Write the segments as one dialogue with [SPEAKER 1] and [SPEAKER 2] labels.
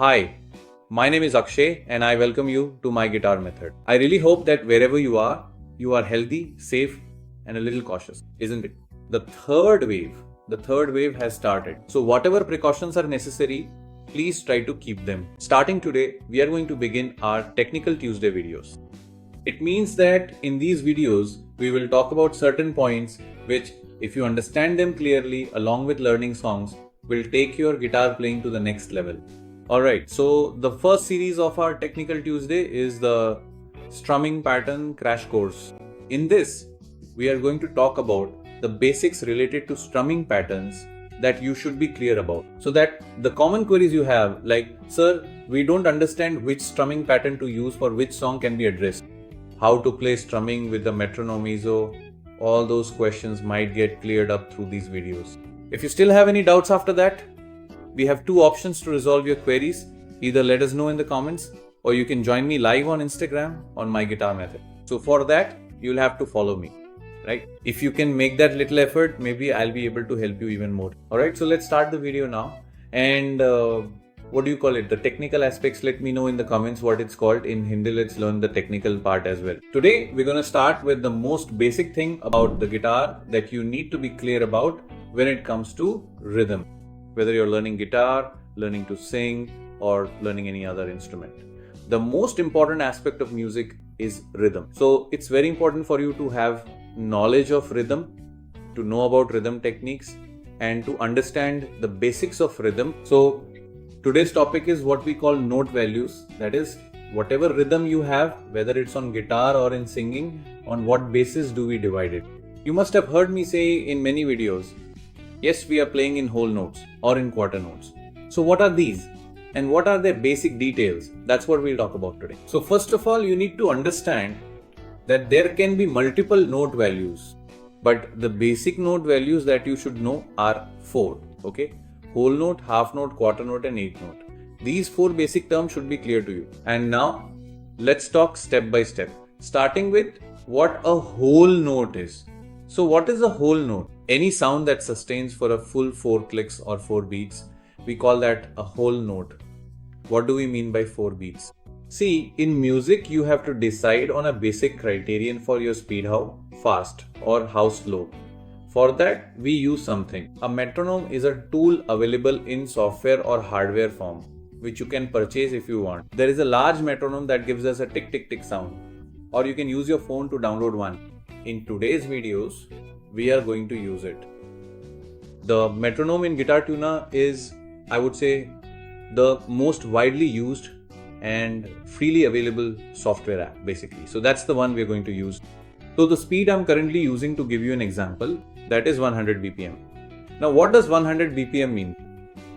[SPEAKER 1] Hi, my name is Akshay and I welcome you to my guitar method. I really hope that wherever you are healthy, safe, and a little cautious, isn't it? The third wave has started. So, whatever precautions are necessary, please try to keep them. Starting today, we are going to begin our Technical Tuesday videos. It means that in these videos, we will talk about certain points which, if you understand them clearly along with learning songs, will take your guitar playing to the next level. Alright, so the first series of our Technical Tuesday is the Strumming Pattern Crash Course. In this, we are going to talk about the basics related to strumming patterns that you should be clear about. So that the common queries you have, like, sir, we don't understand which strumming pattern to use for which song, can be addressed. How to play strumming with the metronome ISO, all those questions might get cleared up through these videos. If you still have any doubts after that, we have two options to resolve your queries. Either let us know in the comments or you can join me live on Instagram on my guitar method. So for that, you'll have to follow me, right? If you can make that little effort, maybe I'll be able to help you even more. Alright, so let's start the video now. And what do you call it? The technical aspects, let me know in the comments what it's called. In Hindi, let's learn the technical part as well. Today, we're going to start with the most basic thing about the guitar that you need to be clear about when it comes to rhythm. Whether you're learning guitar, learning to sing, or learning any other instrument. The most important aspect of music is rhythm. So it's very important for you to have knowledge of rhythm, to know about rhythm techniques, and to understand the basics of rhythm. So today's topic is what we call note values. That is, whatever rhythm you have, whether it's on guitar or in singing, on what basis do we divide it? You must have heard me say in many videos, yes, we are playing in whole notes or in quarter notes. So what are these? And what are their basic details? That's what we'll talk about today. So first of all, you need to understand that there can be multiple note values. But the basic note values that you should know are 4. Okay? Whole note, half note, quarter note, and eighth note. These 4 basic terms should be clear to you. And now, let's talk step by step. Starting with what a whole note is. So what is a whole note? Any sound that sustains for a full 4 clicks or 4 beats, we call that a whole note. What do we mean by 4 beats? See, in music, you have to decide on a basic criterion for your speed, how fast or how slow. For that, we use something. A metronome is a tool available in software or hardware form, which you can purchase if you want. There is a large metronome that gives us a tick tick tick sound, or you can use your phone to download one. In today's videos, we are going to use it. The metronome in Guitar Tuner is, I would say, the most widely used and freely available software app, basically. So that's the one we are going to use. So the speed I'm currently using to give you an example, that is 100 BPM. Now what does 100 BPM mean?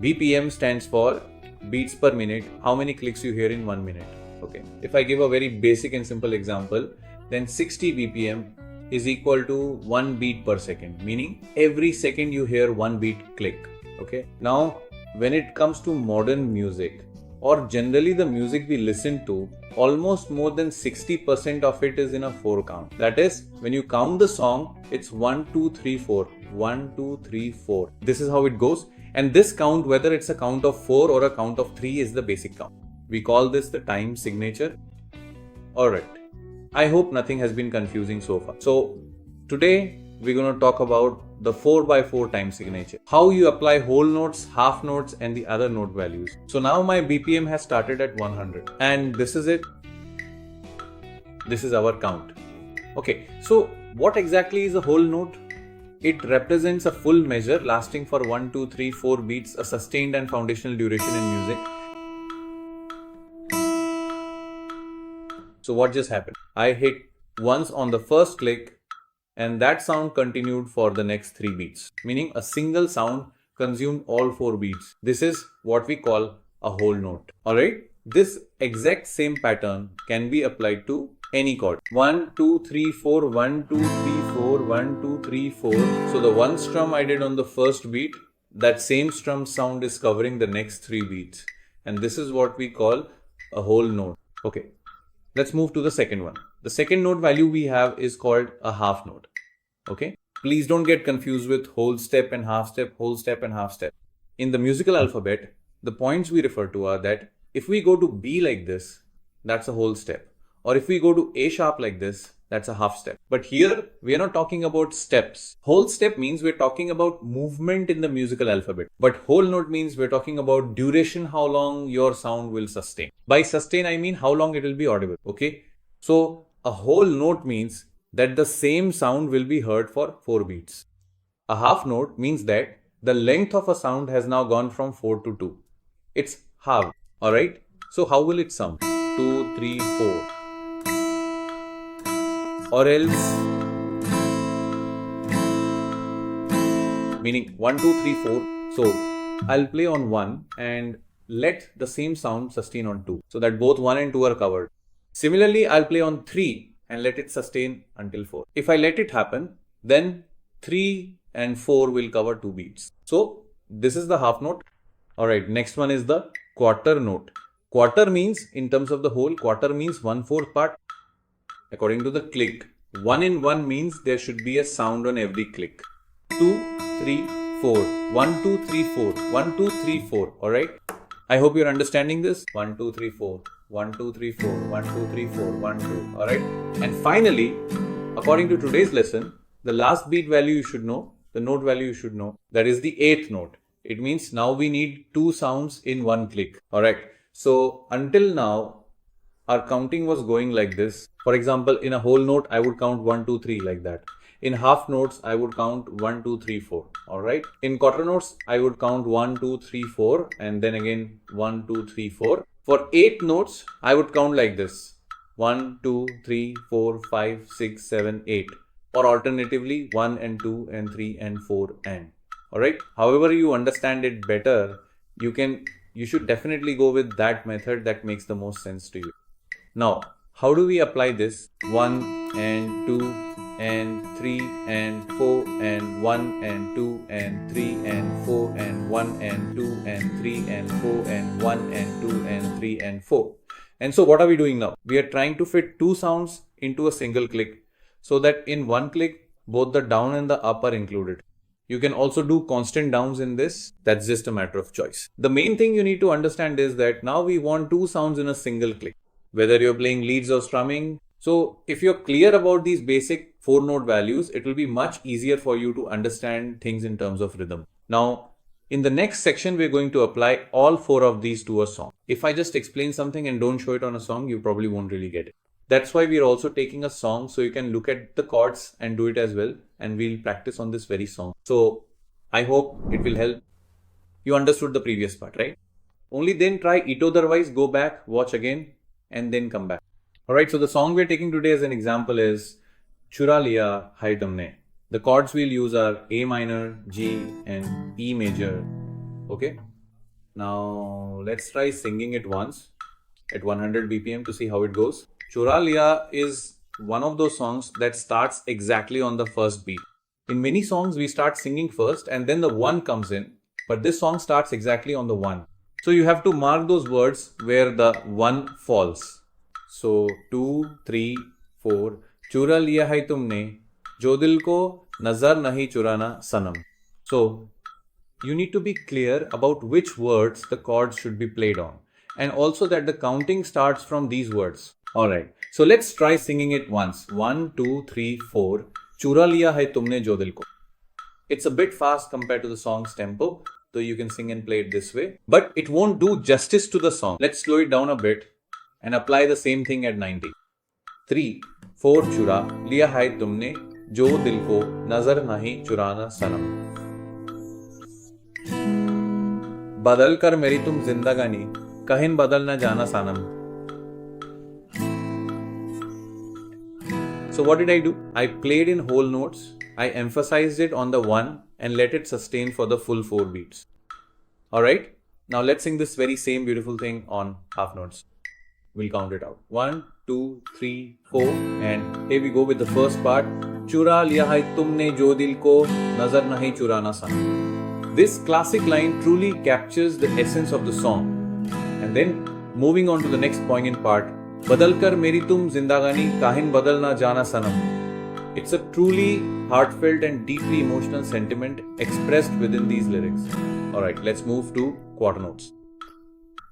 [SPEAKER 1] BPM stands for beats per minute, how many clicks you hear in 1 minute. Okay. If I give a very basic and simple example, then 60 BPM is equal to 1 beat per second, meaning every second you hear 1 beat click. Okay. Now, when it comes to modern music, or generally the music we listen to, almost more than 60% of it is in a 4 count. That is, when you count the song, it's 1, 2, 3, 4. 1, 2, 3, 4. This is how it goes. And this count, whether it's a count of 4 or a count of 3, is the basic count. We call this the time signature. Alright. I hope nothing has been confusing so far. So today we're going to talk about the 4x4 time signature. How you apply whole notes, half notes, and the other note values. So now my BPM has started at 100. And this is it. This is our count. Okay, so what exactly is a whole note? It represents a full measure lasting for 1, 2, 3, 4 beats, a sustained and foundational duration in music. So what just happened? I hit once on the first click and that sound continued for the next 3 beats, meaning a single sound consumed all 4 beats. This is what we call a whole note. Alright, this exact same pattern can be applied to any chord. 1, 2, 3, 4, 1, 2, 3, 4, 1, 2, 3, 4. So the one strum I did on the first beat, that same strum sound is covering the next 3 beats. And this is what we call a whole note. Okay. Let's move to the second one. The second note value we have is called a half note. Okay. Please don't get confused with whole step and half step, whole step and half step. In the musical alphabet, the points we refer to are that if we go to B like this, that's a whole step. Or if we go to A sharp like this, that's a half step. But here, we are not talking about steps. Whole step means we're talking about movement in the musical alphabet. But whole note means we're talking about duration, how long your sound will sustain. By sustain, I mean how long it will be audible, okay? So, a whole note means that the same sound will be heard for 4 beats. A half note means that the length of a sound has now gone from 4 to 2. It's halved, alright? So, how will it sound? 2, 3, 4. Or else, meaning 1, 2, 3, 4. So I'll play on 1 and let the same sound sustain on 2, so that both 1 and 2 are covered. Similarly, I'll play on 3 and let it sustain until 4. If I let it happen, then 3 and 4 will cover 2 beats. So this is the half note. Alright, next one is the quarter note. Quarter means, in terms of the whole, quarter means 1/4 part. According to the click, 1 in 1 means there should be a sound on every click. 2, 3, 4. 1, 2, 3, 4. 1, 2, 3, 4. Alright? I hope you're understanding this. 1, 2, 3, 4. 1, 2, 3, 4. 1, 2, 3, 4. 1, 2. Alright? And finally, according to today's lesson, the last beat value you should know, the note value you should know, that is the 8th note. It means now we need 2 sounds in 1 click. Alright? So, until now, our counting was going like this. For example, in a whole note, I would count 1, 2, 3 like that. In half notes, I would count 1, 2, 3, 4. Alright. In quarter notes, I would count 1, 2, 3, 4 and then again 1, 2, 3, 4. For 8 notes, I would count like this. 1, 2, 3, 4, 5, 6, 7, 8. Or alternatively, 1 and 2 and 3 and 4 and. Alright. However you understand it better, you should definitely go with that method that makes the most sense to you. Now, how do we apply this? 1 and 2 and 3 and 4 and 1 and 2 and 3 and 4 and 1 and 2 and 3 and 4 and 1 and 2 and 3 and 4. And so what are we doing now? We are trying to fit 2 sounds into a single click so that in 1 click, both the down and the up are included. You can also do constant downs in this. That's just a matter of choice. The main thing you need to understand is that now we want 2 sounds in a single click, whether you're playing leads or strumming. So if you're clear about these basic 4 note values, it will be much easier for you to understand things in terms of rhythm. Now, in the next section, we're going to apply all 4 of these to a song. If I just explain something and don't show it on a song, you probably won't really get it. That's why we're also taking a song so you can look at the chords and do it as well. And we'll practice on this very song. So I hope it will help. You understood the previous part, right? Only then try it, otherwise go back, watch again, and then come back. Alright, so the song we're taking today as an example is Chura Liya Hai Tumne. The chords we'll use are A minor, G, and E major. Okay? Now, let's try singing it once at 100 BPM to see how it goes. Chura Liya is one of those songs that starts exactly on the first beat. In many songs, we start singing first and then the 1 comes in. But this song starts exactly on the 1. So you have to mark those words where the 1 falls. So 2, 3, 4. Chura liya hai tumne, jo dil ko nazar nahi churana sanam. So you need to be clear about which words the chords should be played on. And also that the counting starts from these words. Alright, so let's try singing it once. 1, 2, 3, 4. Chura liya hai tumne jo dil ko. It's a bit fast compared to the song's tempo, so you can sing and play it this way. But it won't do justice to the song. Let's slow it down a bit and apply the same thing at 90. 3, 4 chura liya hai tumne jo dil ko nazar nahi churana sanam. Badal kar meri tum zindagani kahin badal na jana sanam. So what did I do? I played in whole notes. I emphasized it on the 1 and let it sustain for the full 4 beats. Alright, now let's sing this very same beautiful thing on half notes. We'll count it out. 1, 2, 3, 4 and here we go with the first part. Chura liya hai tumne jo dil ko nazar nahi churana sanam. This classic line truly captures the essence of the song. And then moving on to the next poignant part. Badal kar meri tum zindagani kahin badal na jana sanam. It's a truly heartfelt and deeply emotional sentiment expressed within these lyrics. Alright, let's move to quarter notes.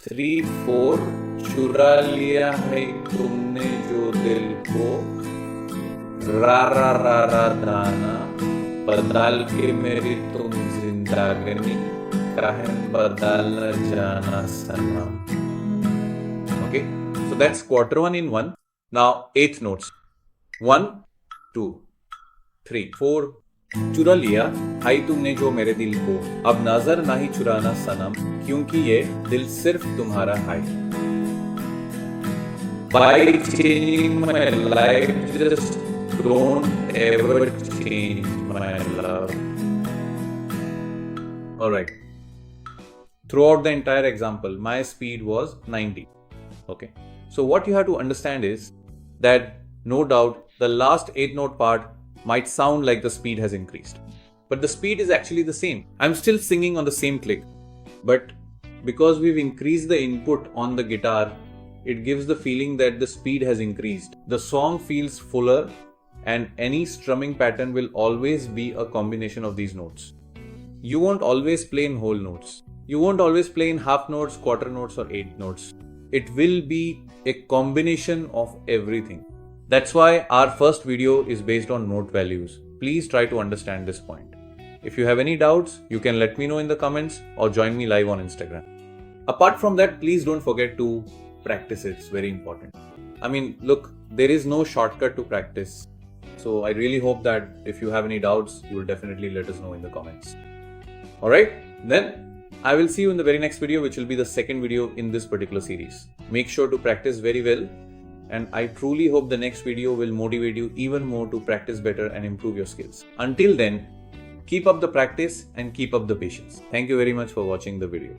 [SPEAKER 1] 3, 4, चुरा लिया है तुमने जो दिल को, रा रा रा रा दाना, बदल के मेरी तुम जिंदगानी, काहे बदल जाना सनम. Okay, so that's quarter 1 in 1. Now 8th notes. 1, 2, 3, 4. चुरा लिया हाई तुमने जो मेरे दिल को, अब नजर नहीं चुराना सनम, क्योंकि ये दिल सिर्फ तुम्हारा है. By changing my life, just don't ever change my love. Alright. Throughout the entire example, my speed was 90. Okay. So what you have to understand is that no doubt the last 8 note part might sound like the speed has increased, but the speed is actually the same. I'm still singing on the same click, but because we've increased the input on the guitar, it gives the feeling that the speed has increased. The song feels fuller, and any strumming pattern will always be a combination of these notes. You won't always play in whole notes. You won't always play in half notes, quarter notes, or 8 notes. It will be a combination of everything. That's why our first video is based on note values. Please try to understand this point. If you have any doubts, you can let me know in the comments or join me live on Instagram. Apart from that, please don't forget to practice. It's very important. I mean, look, there is no shortcut to practice. So I really hope that if you have any doubts, you will definitely let us know in the comments. Alright, then I will see you in the very next video, which will be the second video in this particular series. Make sure to practice very well. And I truly hope the next video will motivate you even more to practice better and improve your skills. Until then, keep up the practice and keep up the patience. Thank you very much for watching the video.